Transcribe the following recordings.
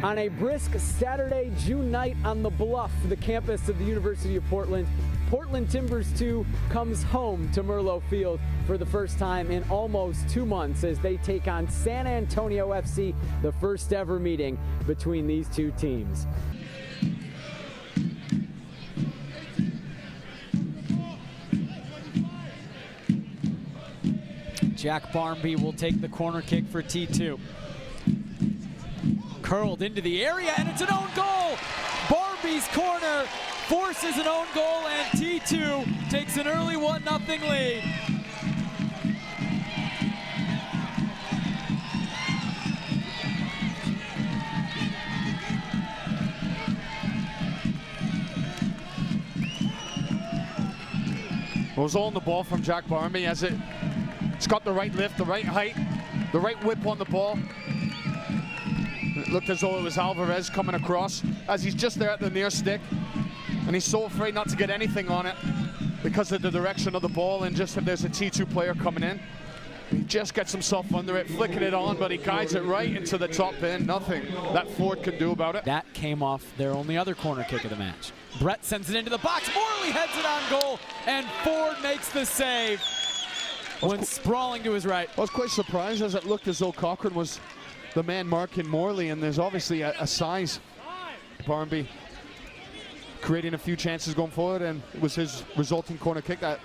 On a brisk Saturday, June night on the Bluff, the campus of the University of Portland, Portland Timbers 2 comes home to Merlo Field for the first time in almost 2 months as they take on San Antonio FC, the first ever meeting between these two teams. Jack Barmby will take the corner kick for T2. Curled into the area, and it's an own goal! Barmby's corner forces an own goal, and T2 takes an early 1-0 lead. It was all on the ball from Jack Barmby as it's got the right lift, the right height, the right whip on the ball. It looked as though it was Alvarez coming across as he's just there at the near stick, and he's so afraid not to get anything on it because of the direction of the ball, and just if there's a T2 player coming in, he just gets himself under it, flicking it on, but he guides it right into the top bin. Nothing that Ford can do about it. That came off their only other corner kick of the match. Brett sends it into the box, Morley heads it on goal, and Ford makes the save when sprawling to his right. I was quite surprised as it looked as though Cochran was the man marking Morley, and there's obviously a size. Barmby creating a few chances going forward, and it was his resulting corner kick that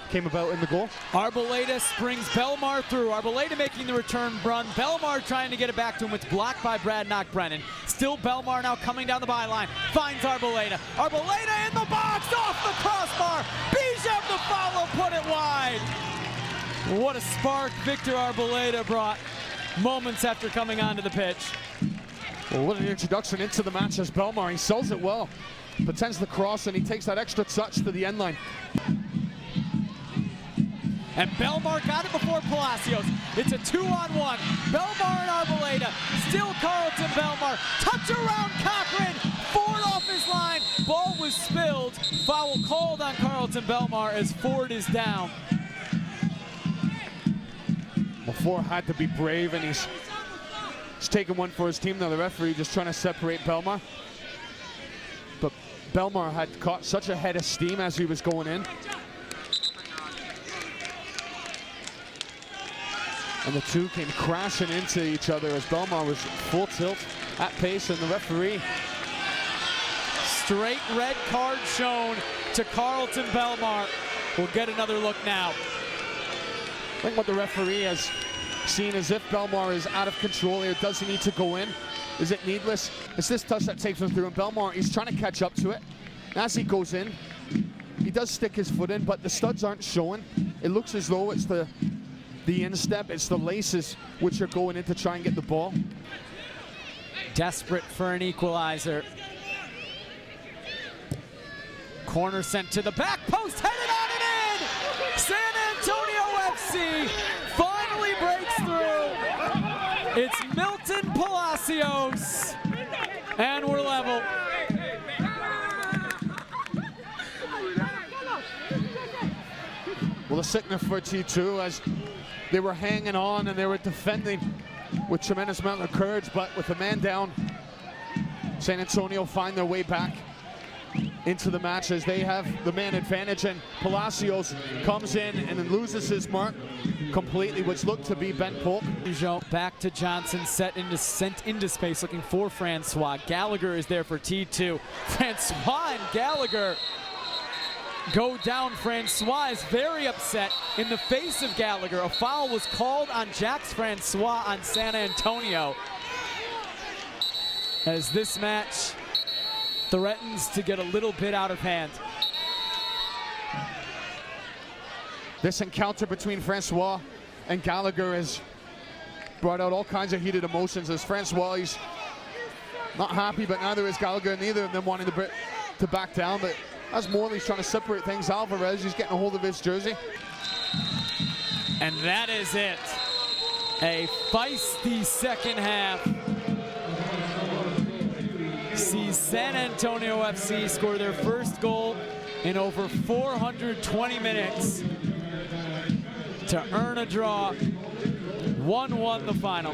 came about in the goal. Arboleda springs Belmar through. Arboleda making the return run. Belmar trying to get it back to him. It's blocked by Brad Knock-Brennan. Still Belmar now coming down the byline. Finds Arboleda. Arboleda in the box, off the crossbar. Bijev the follow, put it wide. What a spark Victor Arboleda brought moments after coming onto the pitch. Well, what an introduction into the match as Belmar. He sells it well, pretends the cross, and he takes that extra touch to the end line. And Belmar got it before Palacios. It's a 2-on-1. Belmar and Arboleda. Still Carlton Belmar. Touch around Cochran. Ford off his line. Ball was spilled. Foul called on Carlton Belmar as Ford is down. Well, Ford had to be brave, and he's taking one for his team now. The referee just trying to separate Belmar. But Belmar had caught such a head of steam as he was going in. And the two came crashing into each other as Belmar was full tilt at pace, and the referee. Straight red card shown to Carlton Belmar. We'll get another look now. I think what the referee has seen is if Belmar is out of control here, does he need to go in? Is it needless? It's this touch that takes him through, and Belmar, he's trying to catch up to it. As he goes in, he does stick his foot in, but the studs aren't showing. It looks as though it's the instep, it's the laces which are going in to try and get the ball. Desperate for an equalizer. Corner sent to the back post, headed on and in! San Antonio FC finally breaks through. It's Milton Palacios, and we're level. Well, the sickness for T2 as they were hanging on and they were defending with tremendous amount of courage, but with a man down, San Antonio find their way back into the match as they have the man advantage, and Palacios comes in and then loses his mark completely, which looked to be Ben Polk. Back to Johnson, sent into space looking for Francois. Gallagher is there for T2. Francois and Gallagher go down. Francois is very upset in the face of Gallagher. A foul was called on Jacques Francois on San Antonio, as this match threatens to get a little bit out of hand. This encounter between Francois and Gallagher has brought out all kinds of heated emotions, as Francois, he's not happy, but neither is Gallagher, neither of them wanting to back down. But as Morley's trying to separate things, Alvarez, he's getting a hold of his jersey. And that is it. A feisty second half sees San Antonio FC score their first goal in over 420 minutes to earn a draw. 1-1 the final.